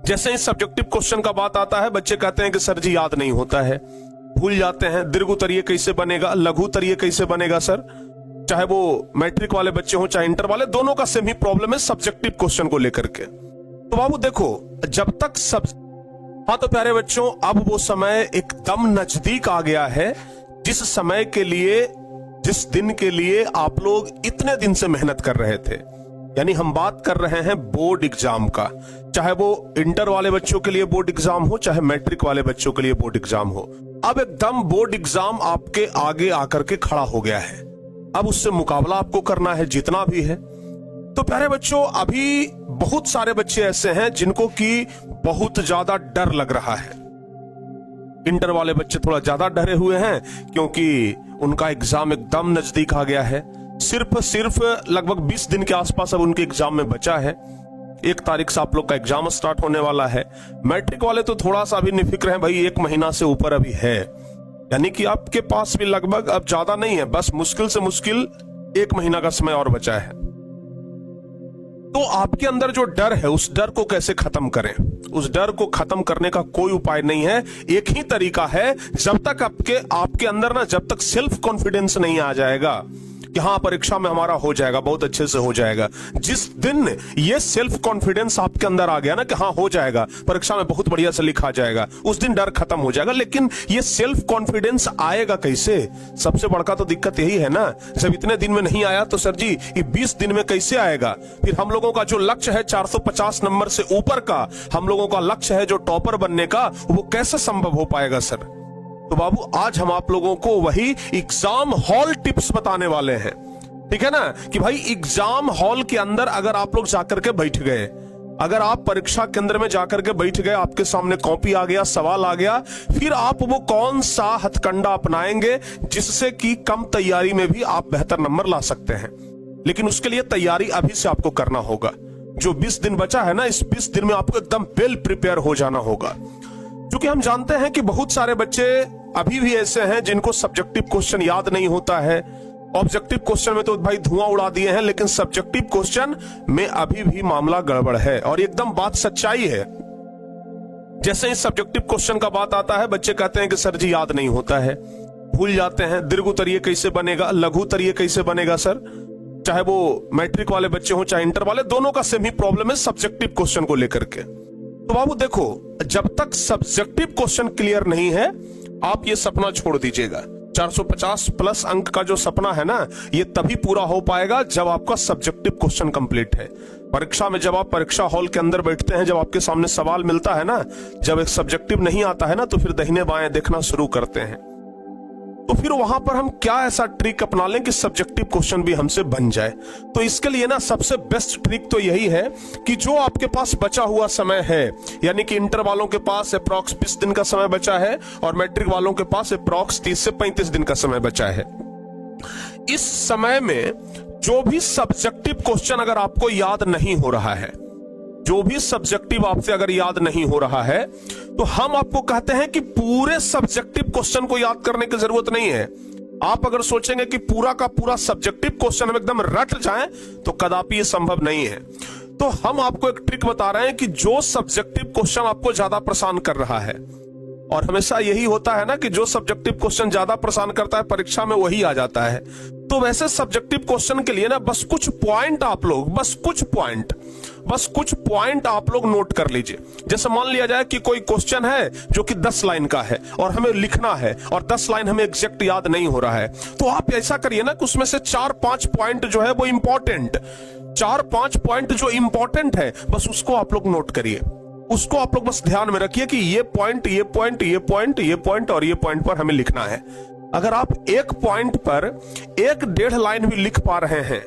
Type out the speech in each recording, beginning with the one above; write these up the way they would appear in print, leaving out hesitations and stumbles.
जैसे ही subjective question का बात आता है, बच्चे कहते हैं कि सर जी याद नहीं होता है, भूल जाते हैं। दीर्घ उत्तरीय कैसे बनेगा, लघु उत्तरीय कैसे बनेगा सर? चाहे वो मैट्रिक वाले बच्चे हो चाहे इंटर वाले, दोनों का सेम ही प्रॉब्लम है सब्जेक्टिव क्वेश्चन को लेकर के। तो बाबू देखो, जब तक हाँ तो प्यारे बच्चों, अब वो समय एकदम नजदीक आ गया है जिस समय के लिए, जिस दिन के लिए आप लोग इतने दिन से मेहनत कर रहे थे। यानी हम बात कर रहे हैं बोर्ड एग्जाम का, चाहे वो इंटर वाले बच्चों के लिए बोर्ड एग्जाम हो चाहे मैट्रिक वाले बच्चों के लिए बोर्ड एग्जाम हो। अब एकदम बोर्ड एग्जाम आपके आगे आकर के खड़ा हो गया है। अब उससे मुकाबला आपको करना है, जितना भी है। तो प्यारे बच्चों, अभी बहुत सारे बच्चे ऐसे हैं जिनको कि बहुत ज्यादा डर लग रहा है। इंटर वाले बच्चे थोड़ा ज्यादा डरे हुए हैं क्योंकि उनका एग्जाम एकदम नजदीक आ गया है। सिर्फ लगभग 20 दिन के आसपास अब उनके एग्जाम में बचा है। 1 तारीख से आप लोग का एग्जाम स्टार्ट होने वाला है। मैट्रिक वाले तो थोड़ा सा अभी निफिक्र हैं भाई, 1 महीना से ऊपर अभी है। यानी कि आपके पास भी लगभग अब ज्यादा नहीं है, बस मुश्किल से मुश्किल 1 महीना का समय और बचा है। तो आपके अंदर जो डर है, उस डर को कैसे खत्म करें? उस डर को खत्म करने का कोई उपाय नहीं है। एक ही तरीका है, जब तक आपके अंदर ना, जब तक सेल्फ कॉन्फिडेंस नहीं आ जाएगा कि हाँ परीक्षा में हमारा हो जाएगा, बहुत अच्छे से हो जाएगा। जिस दिन ये सेल्फ कॉन्फिडेंस आपके अंदर आ गया ना कि हाँ हो जाएगा, परीक्षा में बहुत बढ़िया से लिखा जाएगा, उस दिन डर खत्म हो जाएगा। लेकिन ये सेल्फ कॉन्फिडेंस आएगा कैसे? सबसे बड़का तो दिक्कत यही है ना, जब इतने दिन में नहीं आया तो सर जी ये 20 दिन में कैसे आएगा? फिर हम लोगों का जो लक्ष्य है 450 नंबर से ऊपर का, हम लोगों का लक्ष्य है जो टॉपर बनने का, वो कैसे संभव हो पाएगा सर? तो बाबू आज हम आप लोगों को वही एग्जाम हॉल टिप्स बताने वाले हैं, ठीक है ना? कि भाई एग्जाम हॉल के अंदर अगर आप लोग जाकर के बैठ गए, अगर आप परीक्षा केंद्र में जाकर के बैठ गए, आपके सामने कॉपी आ गया, सवाल आ गया, फिर आप वो कौन सा हथकंडा अपनाएंगे जिससे कि कम तैयारी में भी आप बेहतर नंबर ला सकते हैं। लेकिन उसके लिए तैयारी अभी से आपको करना होगा। जो 20 दिन बचा है ना, इस 20 दिन में आपको एकदम वेल प्रिपेयर हो जाना होगा। क्योंकि हम जानते हैं कि बहुत सारे बच्चे अभी भी ऐसे हैं जिनको सब्जेक्टिव क्वेश्चन याद नहीं होता है। ऑब्जेक्टिव क्वेश्चन में तो भाई धुआं उड़ा दिए हैं, लेकिन सब्जेक्टिव क्वेश्चन में अभी भी मामला गड़बड़ है। और एकदम बात सच्चाई है। जैसे ही सब्जेक्टिव क्वेश्चन का बात आता है, बच्चे कहते हैं कि सर जी याद नहीं होता है, भूल जाते हैं। दीर्घ उत्तरीय कैसे बनेगा, लघु उत्तरीय कैसे बनेगा सर? चाहे वो मैट्रिक वाले बच्चे हो चाहे इंटर वाले, दोनों का सेम ही प्रॉब्लम है सब्जेक्टिव क्वेश्चन को लेकर के। तो बाबू देखो, जब तक सब्जेक्टिव क्वेश्चन क्लियर नहीं है, आप ये सपना छोड़ दीजिएगा। 450 प्लस अंक का जो सपना है ना, ये तभी पूरा हो पाएगा जब आपका सब्जेक्टिव क्वेश्चन कंप्लीट है। परीक्षा में जब आप परीक्षा हॉल के अंदर बैठते हैं, जब आपके सामने सवाल मिलता है ना, जब एक सब्जेक्टिव नहीं आता है ना, तो फिर दाहिने बाएं देखना शुरू करते हैं। तो फिर वहां पर हम क्या ऐसा ट्रिक अपना लें कि सब्जेक्टिव क्वेश्चन भी हमसे बन जाए? तो इसके लिए ना सबसे बेस्ट ट्रिक तो यही है कि जो आपके पास बचा हुआ समय है, यानी कि इंटर वालों के पास अप्रॉक्स 20 दिन का समय बचा है और मैट्रिक वालों के पास अप्रॉक्स 30 से 35 दिन का समय बचा है। इस समय में जो भी सब्जेक्टिव क्वेश्चन अगर आपको याद नहीं हो रहा है, जो भी सब्जेक्टिव आपसे अगर याद नहीं हो रहा है, तो हम आपको कहते हैं कि पूरे सब्जेक्टिव क्वेश्चन को याद करने की जरूरत नहीं है। आप अगर सोचेंगे कि पूरा का पूरा सब्जेक्टिव क्वेश्चन हम एकदम रट जाएं, तो कदापि ये संभव नहीं है। तो हम आपको एक ट्रिक बता रहे हैं कि जो सब्जेक्टिव क्वेश्चन आपको ज्यादा परेशान कर रहा है, और हमेशा यही होता है ना कि जो सब्जेक्टिव क्वेश्चन ज्यादा परेशान करता है परीक्षा में वही आ जाता है। तो वैसे सब्जेक्टिव क्वेश्चन के लिए ना बस कुछ पॉइंट आप लोग, बस कुछ पॉइंट आप लोग नोट कर लीजिए। जैसे मान लिया जाए कि कोई क्वेश्चन है जो कि 10 लाइन का है और हमें लिखना है, और 10 लाइन हमें एग्जैक्ट याद नहीं हो रहा है, तो आप ऐसा करिए ना कि उसमें से 4-5 पॉइंट जो है वो इंपॉर्टेंट, 4-5 पॉइंट जो इंपॉर्टेंट है, बस उसको आप लोग नोट करिए। उसको आप लोग बस ध्यान में रखिए कि ये पॉइंट, ये पॉइंट, ये पॉइंट, ये पॉइंट और ये पॉइंट पर हमें लिखना है। अगर आप एक पॉइंट पर 1-1.5 लाइन भी लिख पा रहे हैं,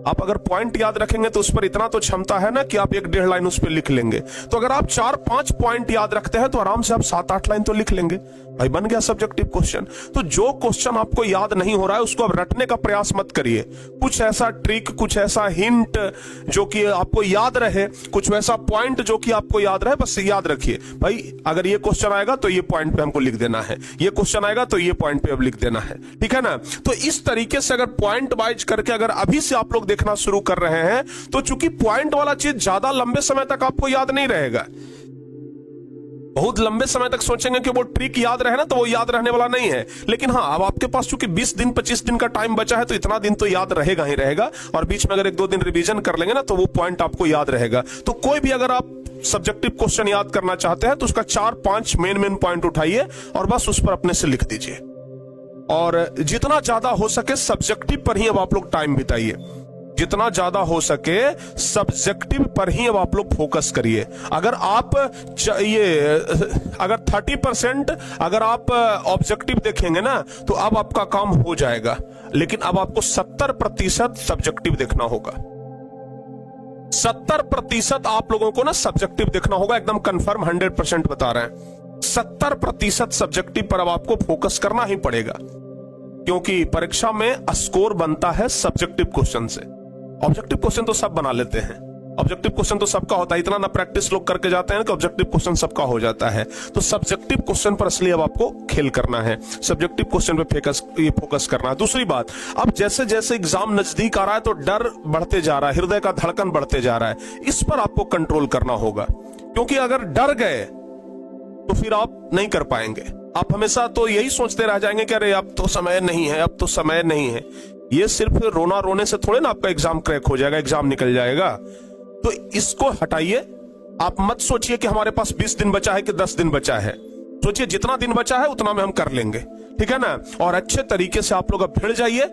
आप अगर पॉइंट याद रखेंगे तो उस पर इतना तो क्षमता है ना कि आप 1-1.5 लाइन उस पर लिख लेंगे। तो अगर आप 4-5 पॉइंट याद रखते हैं तो आराम से आप 7-8 लाइन तो लिख लेंगे। भाई बन गया सब्जेक्टिव क्वेश्चन। तो जो क्वेश्चन आपको याद नहीं हो रहा है उसको अब रटने का प्रयास मत करिए। कुछ ऐसा ट्रिक, कुछ ऐसा हिंट जो कि आपको याद रहे, कुछ वैसा पॉइंट जो कि आपको याद रहे, बस याद रखिए भाई अगर ये क्वेश्चन आएगा तो ये पॉइंट पे हमको लिख देना है, ये क्वेश्चन आएगा तो ये पॉइंट पे अब लिख देना है, ठीक है ना। तो इस तरीके से अगर पॉइंट वाइज करके अगर अभी से आप लोग देखना शुरू कर रहे हैं तो चूंकि पॉइंट वाला चीज ज्यादा लंबे समय तक आपको याद नहीं रहेगा। बहुत लंबे समय तक सोचेंगे कि वो ट्रिक याद रहे ना, तो वो याद रहने वाला नहीं है। लेकिन हाँ, अब आपके पास चूंकि 20 दिन 25 दिन का टाइम बचा है तो इतना दिन तो याद रहेगा ही रहेगा, और बीच में अगर 1-2 दिन रिवीजन कर लेंगे ना तो वो पॉइंट आपको याद रहेगा। तो कोई भी अगर आप सब्जेक्टिव क्वेश्चन याद करना चाहते हैं तो उसका 4-5 मेन पॉइंट उठाइए और बस उस पर अपने से लिख दीजिए, और जितना ज्यादा हो सके सब्जेक्टिव पर ही अब आप लोग टाइम बिताइए। जितना ज्यादा हो सके सब्जेक्टिव पर ही अब आप लोग फोकस करिए। अगर आप अगर 30% अगर आप ऑब्जेक्टिव देखेंगे ना तो अब आपका काम हो जाएगा, लेकिन अब आपको 70% सब्जेक्टिव देखना होगा। 70% आप लोगों को ना सब्जेक्टिव देखना होगा, एकदम कंफर्म 100% बता रहे हैं। 70% सब्जेक्टिव पर अब आपको फोकस करना ही पड़ेगा, क्योंकि परीक्षा में स्कोर बनता है सब्जेक्टिव क्वेश्चन से। ऑब्जेक्टिव क्वेश्चन तो सब बना लेते हैं, ऑब्जेक्टिव क्वेश्चन तो सबका होता है, इतना ना प्रैक्टिस लोग करके जाते हैं कि ऑब्जेक्टिव क्वेश्चन सबका हो जाता है। तो सब्जेक्टिव क्वेश्चन पर असली अब आपको खेल करना है, सब्जेक्टिव क्वेश्चन पे फोकस करना है। दूसरी बात, अब जैसे जैसे एग्जाम नजदीक आ रहा है तो डर बढ़ते जा रहा है, हृदय का धड़कन बढ़ते जा रहा है, इस पर आपको कंट्रोल करना होगा। क्योंकि अगर डर गए तो फिर आप नहीं कर पाएंगे। आप हमेशा तो यही सोचते रह जाएंगे कि अरे अब तो समय नहीं है, अब तो समय नहीं है। ये सिर्फ रोना रोने से थोड़े ना आपका एग्जाम क्रैक हो जाएगा, एग्जाम निकल जाएगा। तो इसको हटाइए। आप मत सोचिए कि हमारे पास 20 दिन बचा है कि 10 दिन बचा है। सोचिए जितना दिन बचा है उतना में हम कर लेंगे, ठीक है ना। और अच्छे तरीके से आप लोग अब भिड़ जाइए,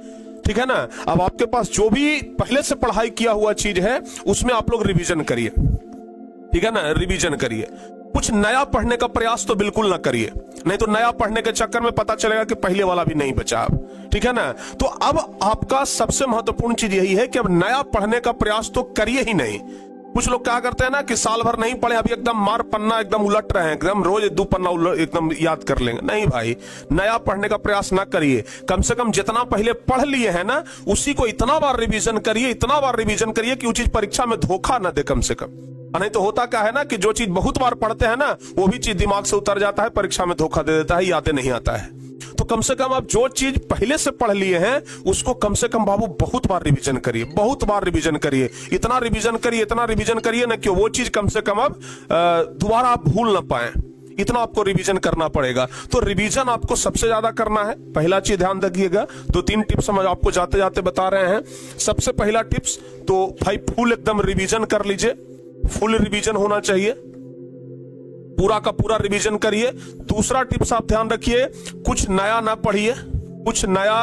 ठीक है ना। अब आपके पास जो भी पहले से पढ़ाई किया हुआ चीज है उसमें आप लोग रिवीजन करिए, ठीक है ना, रिवीजन करिए। कुछ नया पढ़ने का प्रयास तो बिल्कुल ना करिए, नहीं तो नया पढ़ने के चक्कर में पता चलेगा कि पहले वाला भी नहीं बचा अब, ठीक है ना। तो अब आपका सबसे महत्वपूर्ण चीज यही है कि अब नया पढ़ने का प्रयास तो करिए ही नहीं। कुछ लोग क्या करते हैं ना कि साल भर नहीं पढ़े, अभी एकदम मार पन्ना एकदम उलट रहे हैं, एकदम रोज 2 पन्ना एकदम याद कर लेंगे। नहीं भाई, नया पढ़ने का प्रयास ना करिए। कम से कम जितना पहले पढ़ लिए है ना उसी को इतना बार रिवीजन करिए, इतना बार रिवीजन करिए कि वो चीज परीक्षा में धोखा ना दे कम से कम। नहीं तो होता क्या है ना कि जो चीज बहुत बार पढ़ते हैं ना वो भी चीज दिमाग से उतर जाता है, परीक्षा में धोखा दे देता है, यादें नहीं आता है। तो कम से कम आप जो चीज पहले से पढ़ लिए हैं उसको कम से कम बाबू बहुत बार रिवीजन करिए, बहुत बार रिवीजन करिए, इतना रिवीजन करिए, इतना रिवीजन करिए ना कि वो चीज कम से कम अब दोबारा आप भूल ना पाए। इतना आपको रिवीजन करना पड़ेगा। तो रिवीजन आपको सबसे ज्यादा करना है। पहला चीज ध्यान रखिएगा, 2-3 टिप्स हम आपको जाते जाते बता रहे हैं। सबसे पहला टिप्स तो भाई फुल एकदम रिवीजन कर लीजिए, फुल रिवीजन होना चाहिए, पूरा का पूरा रिवीजन करिए। दूसरा टिप्स आप ध्यान रखिए, कुछ नया ना पढ़िए, कुछ नया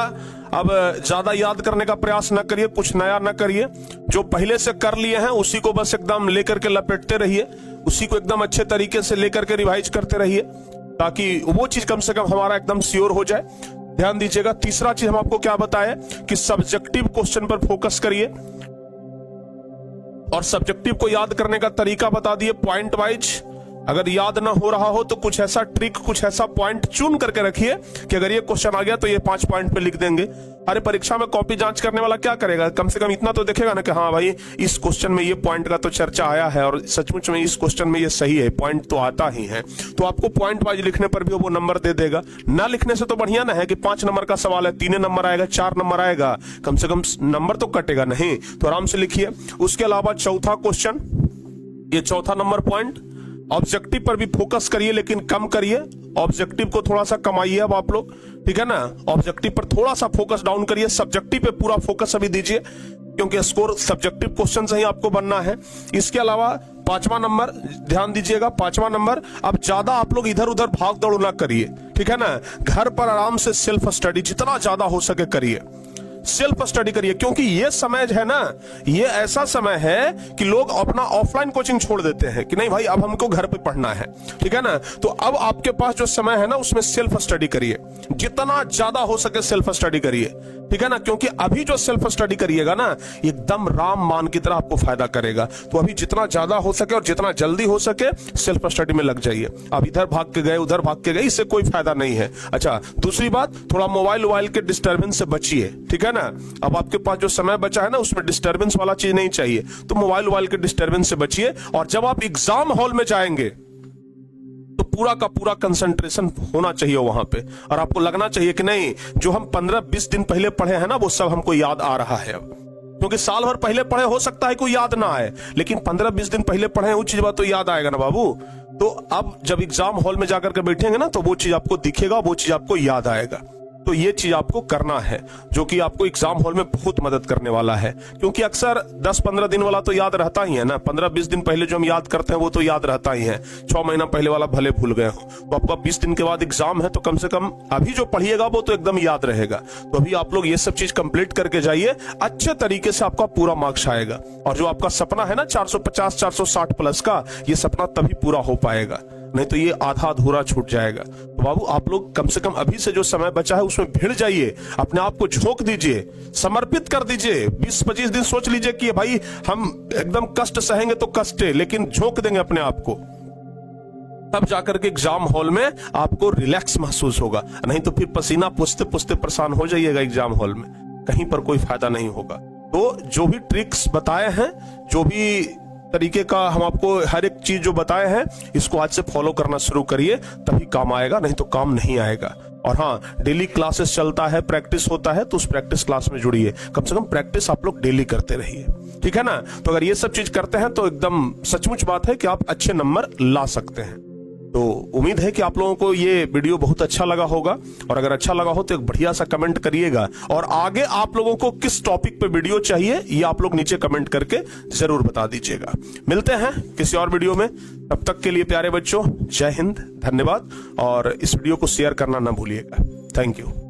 अब ज्यादा याद करने का प्रयास ना करिए, कुछ नया ना करिए। जो पहले से कर लिए हैं उसी को बस एकदम लेकर के लपेटते रहिए, उसी को एकदम अच्छे तरीके से लेकर के रिवाइज करते रहिए, ताकि वो चीज कम से कम हमारा एकदम श्योर हो जाए। ध्यान दीजिएगा। तीसरा चीज हम आपको क्या बताए कि सब्जेक्टिव क्वेश्चन पर फोकस करिए, और सब्जेक्टिव को याद करने का तरीका बता दिए पॉइंट वाइज। अगर याद ना हो रहा हो तो कुछ ऐसा ट्रिक, कुछ ऐसा पॉइंट चुन करके रखिए कि अगर ये क्वेश्चन आ गया तो ये 5 पॉइंट पे लिख देंगे। अरे परीक्षा में कॉपी जांच करने वाला क्या करेगा, कम से कम इतना तो देखेगा ना कि हाँ भाई इस क्वेश्चन में ये पॉइंट का तो चर्चा आया है और सचमुच में इस क्वेश्चन में ये सही है, पॉइंट तो आता ही है। तो आपको पॉइंट वाइज लिखने पर भी वो नंबर दे देगा। ना लिखने से तो बढ़िया ना है कि 5 नंबर का सवाल है, 3 नंबर आएगा, 4 नंबर आएगा, कम से कम नंबर तो कटेगा नहीं। तो आराम से लिखिए। उसके अलावा चौथा क्वेश्चन, ये चौथा नंबर पॉइंट, ऑब्जेक्टिव पर भी फोकस करिए लेकिन कम करिए। ऑब्जेक्टिव को थोड़ा सा कमाइए अब आप लोग, ठीक है ना। ऑब्जेक्टिव पर थोड़ा सा फोकस डाउन करिए, सब्जेक्टिव पे पूरा फोकस अभी दीजिए, क्योंकि स्कोर सब्जेक्टिव क्वेश्चन से ही आपको बनना है। इसके अलावा 5वां नंबर ध्यान दीजिएगा, 5वां नंबर, अब ज्यादा आप लोग इधर उधर भाग दौड़ ना करिए, ठीक है ना। घर पर आराम से सेल्फ स्टडी जितना ज्यादा हो सके करिए। सेल्फ स्टडी करिए, क्योंकि ये समय है ना, ये ऐसा समय है कि लोग अपना ऑफलाइन कोचिंग छोड़ देते हैं कि नहीं भाई अब हमको घर पे पढ़ना है, ठीक है ना। तो अब आपके पास जो समय है ना उसमें सेल्फ स्टडी करिए, जितना ज्यादा हो सके सेल्फ स्टडी करिए, ठीक है ना, क्योंकि अभी जो सेल्फ स्टडी करिएगा ना एकदम रामबाण की तरह आपको फायदा करेगा। तो अभी जितना ज्यादा हो सके और जितना जल्दी हो सके सेल्फ स्टडी में लग जाइए। अब इधर भाग के गए उधर भाग के गए, इससे कोई फायदा नहीं है। अच्छा, दूसरी बात, थोड़ा मोबाइल के डिस्टर्बेंस से बचिए, ठीक है ना। अब आपके पास जो समय बचा है ना उसमें डिस्टर्बेंस वाला चीज नहीं चाहिए, तो मोबाइल के डिस्टर्बेंस से बचिए। और जब आप एग्जाम हॉल में जाएंगे तो पूरा का पूरा कंसंट्रेशन होना चाहिए वहां पे, और आपको लगना चाहिए कि नहीं जो हम 15-20 दिन पहले पढ़े हैं ना वो सब हमको याद आ रहा है। क्योंकि साल भर पहले पढ़े हो सकता है कोई याद ना आए, लेकिन 15-20 दिन पहले पढ़े हैं वो चीज बात तो याद आएगा ना बाबू। तो अब जब एग्जाम हॉल में जाकर के बैठेंगे ना तो वो चीज आपको दिखेगा, वो चीज आपको याद आएगा। तो ये चीज आपको करना है जो कि आपको एग्जाम हॉल में बहुत मदद करने वाला है, क्योंकि अक्सर 10-15 दिन वाला तो याद रहता ही है ना, 15-20 दिन पहले जो हम याद करते हैं वो तो याद रहता ही है, 6 महीना पहले वाला भले भूल गए हो। तो आपका 20 दिन के बाद एग्जाम है तो कम से कम अभी जो पढ़िएगा वो तो एकदम याद रहेगा। तो अभी आप लोग ये सब चीज कंप्लीट करके जाइए, अच्छे तरीके से आपका पूरा मार्क्स आएगा। और जो आपका सपना है ना 450-460 प्लस का, ये सपना तभी पूरा हो पाएगा, नहीं तो ये आधा अधूरा छूट जाएगा। तो बाबू आप लोग कम से कम अभी से जो समय बचा है उसमें भिड़ जाइए, अपने आप को झोंक दीजिए, समर्पित कर दीजिए। 20-25 दिन सोच लीजिए कि भाई हम एकदम कष्ट सहेंगे तो कष्ट है, लेकिन झोंक देंगे अपने आप को, तब जाकर के एग्जाम हॉल में आपको रिलैक्स महसूस होगा। नहीं तो फिर पसीना पूछते पूछते परेशान हो जाइएगा एग्जाम हॉल में, कहीं पर कोई फायदा नहीं होगा। तो जो भी ट्रिक्स बताए हैं, जो भी तरीके का हम आपको हर एक चीज जो बताए हैं, इसको आज से फॉलो करना शुरू करिए, तभी काम आएगा, नहीं तो काम नहीं आएगा। और हाँ, डेली क्लासेस चलता है, प्रैक्टिस होता है, तो उस प्रैक्टिस क्लास में जुड़िए, कम से कम प्रैक्टिस आप लोग डेली करते रहिए, ठीक है ना। तो अगर ये सब चीज करते हैं तो एकदम सचमुच बात है कि आप अच्छे नंबर ला सकते हैं। तो उम्मीद है कि आप लोगों को ये वीडियो बहुत अच्छा लगा होगा, और अगर अच्छा लगा हो तो एक बढ़िया सा कमेंट करिएगा, और आगे आप लोगों को किस टॉपिक पे वीडियो चाहिए ये आप लोग नीचे कमेंट करके जरूर बता दीजिएगा। मिलते हैं किसी और वीडियो में, तब तक के लिए प्यारे बच्चों जय हिंद, धन्यवाद, और इस वीडियो को शेयर करना ना भूलिएगा। Thank you.